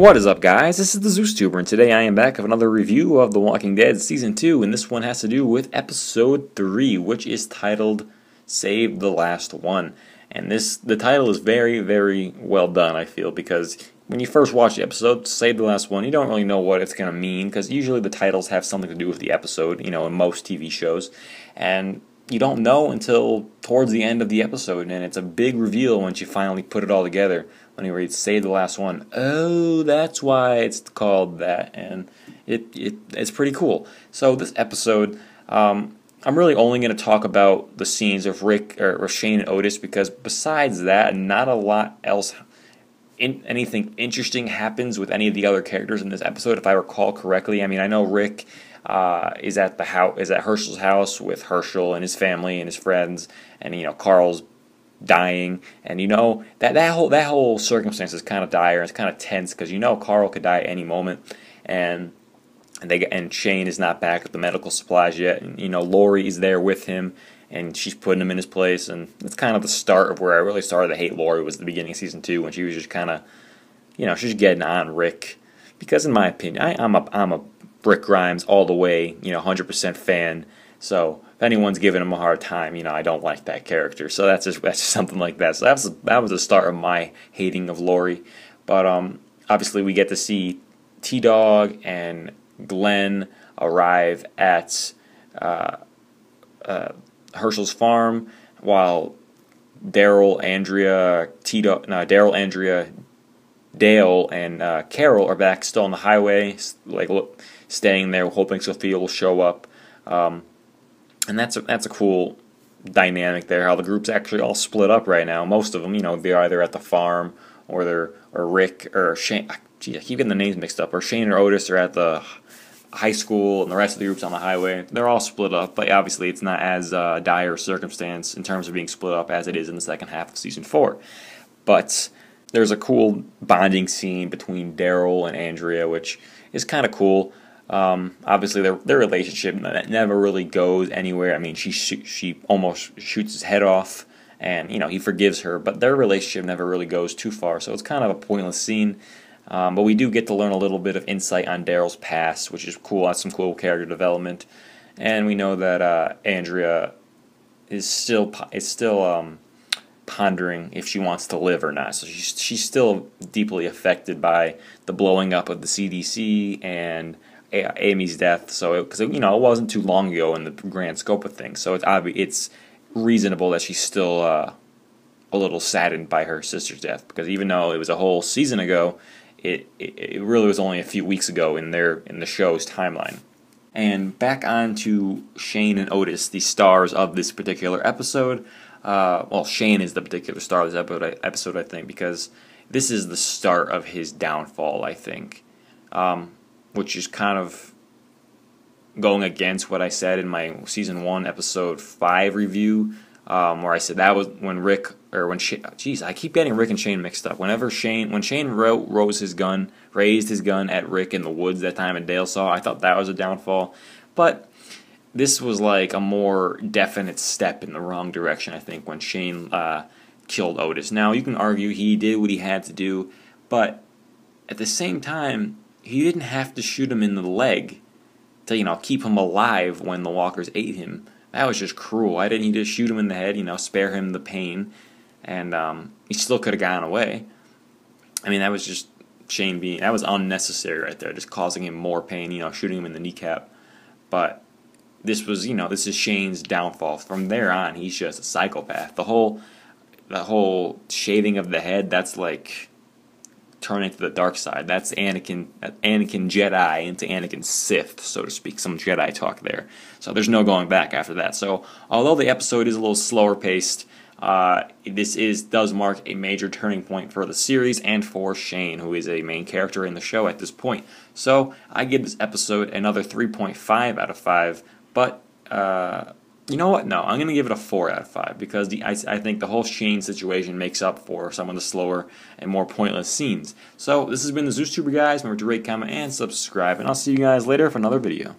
What is up, guys? This is the ZeusTuber, and today I am back with another review of The Walking Dead Season 2, and this one has to do with Episode 3, which is titled Save the Last One. And the title is very, very well done, I feel, because when you first watch the episode, Save the Last One, you don't really know what it's going to mean, because usually the titles have something to do with the episode, in most TV shows, and you don't know until towards the end of the episode, and it's a big reveal once you finally put it all together. When you read Save the Last One, oh, that's why it's called that, and it's pretty cool. So this episode, I'm really only going to talk about the scenes of Rick or Shane and Otis, because besides that, not a lot else, anything interesting happens with any of the other characters in this episode, if I recall correctly. I mean, I know Rick is at Hershel's house with Hershel and his family and his friends, and Carl's dying, and that whole circumstance is kind of dire. It's kind of tense because Carl could die at any moment, and Shane is not back at the medical supplies yet, and Lori is there with him, and she's putting him in his place, and it's kind of the start of where I really started to hate Lori. Was the beginning of season 2 when she was just kind of, she's getting on Rick, because in my opinion, I'm a Rick Grimes all the way, 100% fan. So if anyone's giving him a hard time, I don't like that character. So that's just something like that. So that was the start of my hating of Lori. But obviously we get to see T-Dog and Glenn arrive at Hershel's farm, while Daryl, Andrea, Dale, and Carol are back still on the highway, staying there, hoping Sophia will show up. And that's a cool dynamic there, how the group's actually all split up right now. Most of them, they're either at the farm, or Rick, or Shane. Gee, I keep getting the names mixed up. Or Shane or Otis are at the high school, and the rest of the group's on the highway. They're all split up, but obviously it's not as dire a circumstance in terms of being split up as it is in the second half of Season 4. But there's a cool bonding scene between Daryl and Andrea, which is kind of cool. Obviously their relationship never really goes anywhere. I mean, she almost shoots his head off, and he forgives her, but their relationship never really goes too far, so it's kind of a pointless scene. But we do get to learn a little bit of insight on Daryl's past, which is cool. That's some cool character development, and we know that Andrea is still pondering if she wants to live or not. So she's still deeply affected by the blowing up of the CDC and Amy's death. So because it wasn't too long ago in the grand scope of things, so it's reasonable that she's still a little saddened by her sister's death, because even though it was a whole season ago, it really was only a few weeks ago in the show's timeline. And back on to Shane and Otis, the stars of this particular episode. Well, Shane is the particular star of this episode, I think, because this is the start of his downfall, I think, which is kind of going against what I said in my Season 1, Episode 5 review, where I said that was when Jeez, I keep getting Rick and Shane mixed up. When Shane raised his gun at Rick in the woods that time in Dale saw, I thought that was a downfall. But this was like a more definite step in the wrong direction, I think, when Shane killed Otis. Now, you can argue he did what he had to do, but at the same time, he didn't have to shoot him in the leg to, keep him alive when the walkers ate him. That was just cruel. Why didn't he just shoot him in the head, spare him the pain, and he still could have gotten away. I mean, that was just that was unnecessary right there, just causing him more pain, shooting him in the kneecap. But this is Shane's downfall. From there on, he's just a psychopath. The whole shaving of the head, that's like turning to the dark side. That's Anakin Jedi into Anakin Sith, so to speak. Some Jedi talk there. So there's no going back after that. So although the episode is a little slower paced, this does mark a major turning point for the series and for Shane, who is a main character in the show at this point. So I give this episode another 3.5 out of 5. But you know what? No, I'm going to give it a 4 out of 5, because I think the whole Shane situation makes up for some of the slower and more pointless scenes. So this has been the ZeusTuber, guys. Remember to rate, comment, and subscribe, and I'll see you guys later for another video.